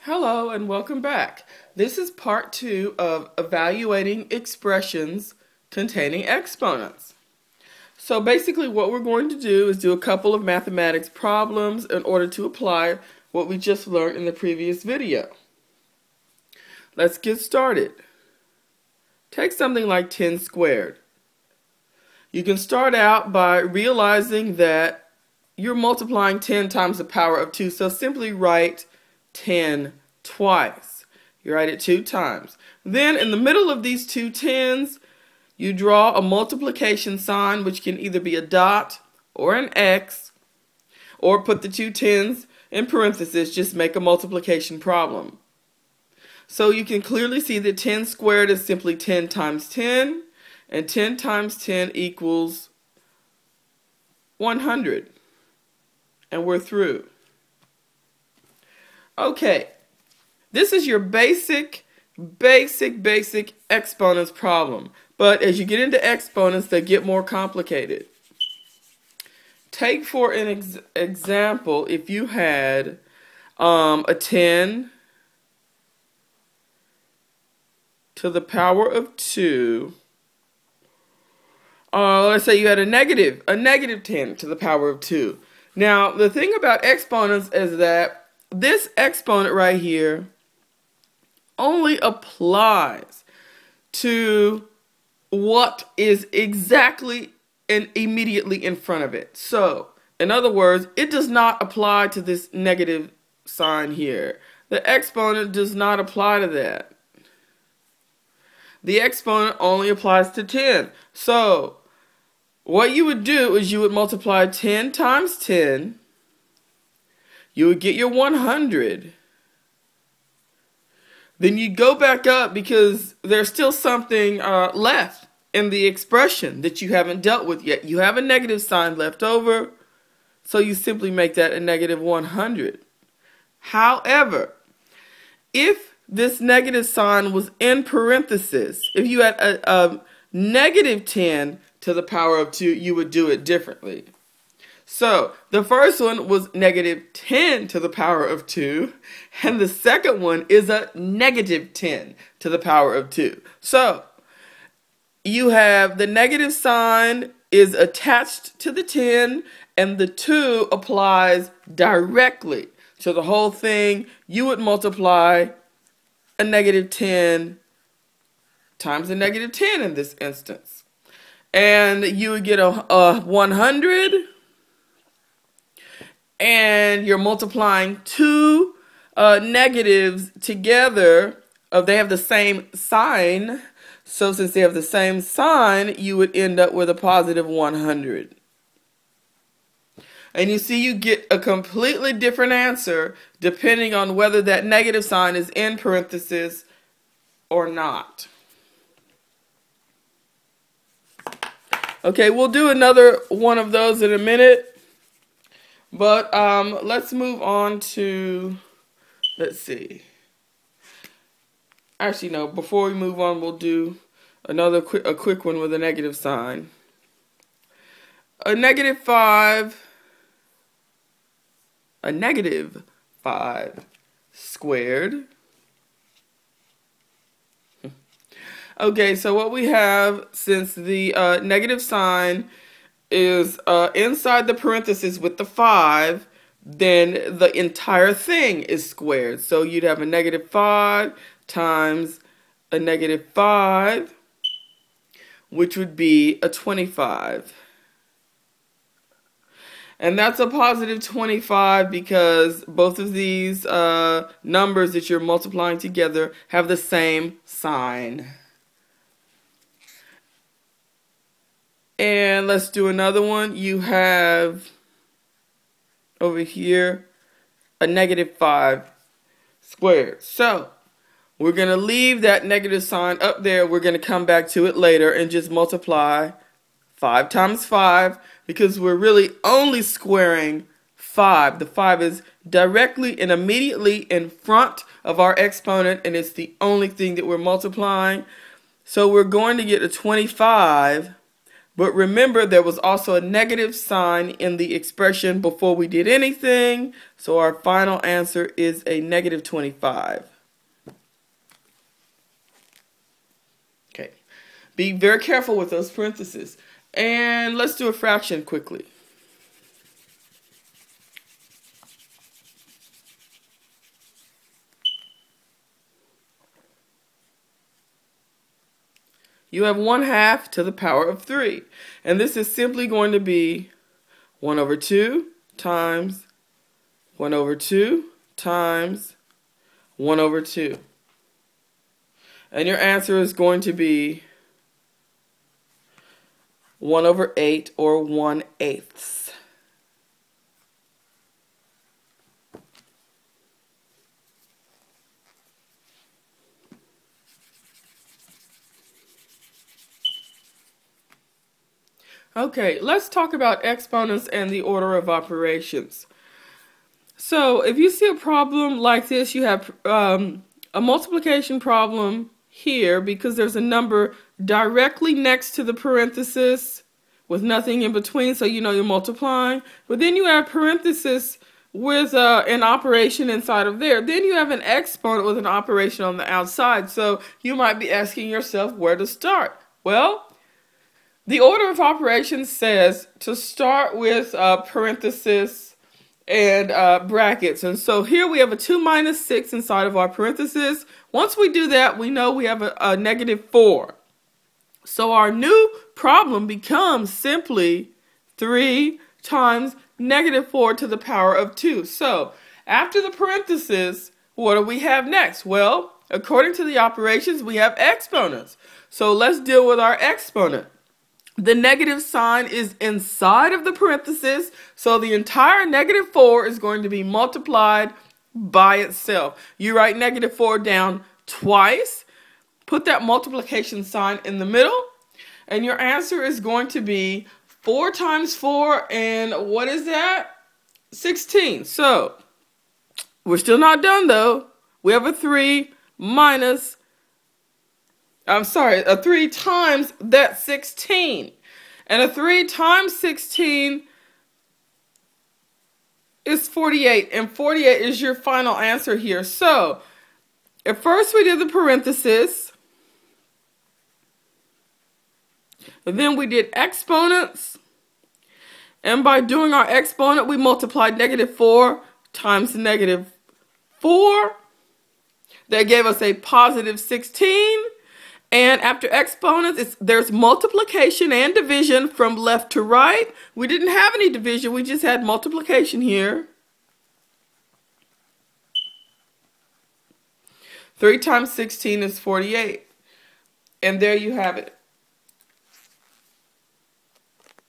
Hello and welcome back. This is part 2 of evaluating expressions containing exponents. So basically what we're going to do is do a couple of mathematics problems in order to apply what we just learned in the previous video. Let's get started. Take something like 10 squared. You can start out by realizing that you're multiplying 10 times the power of 2, so simply write 10 twice. You write it 2 times. Then in the middle of these two tens, you draw a multiplication sign, which can either be a dot or an X, or put the two tens in parentheses, just make a multiplication problem. So you can clearly see that 10 squared is simply 10 times 10, and 10 times 10 equals 100. And we're through. Okay, this is your basic exponents problem. But as you get into exponents, they get more complicated. Take for an example, if you had a 10 to the power of 2. Let's say you had a negative 10 to the power of 2. Now, the thing about exponents is that this exponent right here only applies to what is exactly and immediately in front of it. So, in other words, it does not apply to this negative sign here. The exponent does not apply to that. The exponent only applies to 10. So, what you would do is you would multiply 10 times 10. You would get your 100. Then you go back up because there's still something left in the expression that you haven't dealt with yet. You have a negative sign left over, so you simply make that a negative 100. However, if this negative sign was in parentheses, if you had a negative 10 to the power of 2, you would do it differently. So, the first one was negative 10 to the power of 2, and the second one is a negative 10 to the power of 2. So, you have the negative sign is attached to the 10, and the 2 applies directly to the whole thing. You would multiply a negative 10 times a negative 10 in this instance. And you would get a 100. And you're multiplying two negatives together. They have the same sign. So since they have the same sign, you would end up with a positive 100. And you see you get a completely different answer depending on whether that negative sign is in parentheses or not. Okay, we'll do another one of those in a minute. But let's move on to, let's see. Actually, no, before we move on, we'll do a quick one with a negative sign. A negative 5 squared. Okay, so what we have, since the negative sign is inside the parentheses with the 5, then the entire thing is squared. So you'd have a negative 5 times a negative 5, which would be a 25. And that's a positive 25 because both of these numbers that you're multiplying together have the same sign. And let's do another one. You have over here a negative 5 squared. So we're going to leave that negative sign up there. We're going to come back to it later and just multiply 5 times 5 because we're really only squaring 5. The 5 is directly and immediately in front of our exponent, and it's the only thing that we're multiplying. So we're going to get a 25 But remember, there was also a negative sign in the expression before we did anything. So our final answer is a negative 25. Okay. Be very careful with those parentheses. And let's do a fraction quickly. You have 1/2 to the power of 3. And this is simply going to be 1 over 2 times 1 over 2 times 1 over 2. And your answer is going to be 1 over 8 or 1/8. Okay, let's talk about exponents and the order of operations. So if you see a problem like this, you have a multiplication problem here because there's a number directly next to the parenthesis with nothing in between, so you know you're multiplying. But then you have parenthesis with an operation inside of there. Then you have an exponent with an operation on the outside. So you might be asking yourself where to start. Well, the order of operations says to start with parenthesis and brackets. And so here we have a 2 minus 6 inside of our parenthesis. Once we do that, we know we have a negative 4. So our new problem becomes simply 3 times negative 4 to the power of 2. So after the parenthesis, what do we have next? Well, according to the operations, we have exponents. So let's deal with our exponent. The negative sign is inside of the parenthesis, so the entire negative 4 is going to be multiplied by itself. You write negative 4 down twice, put that multiplication sign in the middle, and your answer is going to be 4 times 4, and what is that? 16. So, we're still not done though. We have a 3 minus a 3 times that 16. And a 3 times 16 is 48. And 48 is your final answer here. So, at first we did the parenthesis. Then we did exponents. And by doing our exponent, we multiplied negative 4 times negative 4. That gave us a positive 16. And after exponents, there's multiplication and division from left to right. We didn't have any division, we just had multiplication here. 3 times 16 is 48. And there you have it.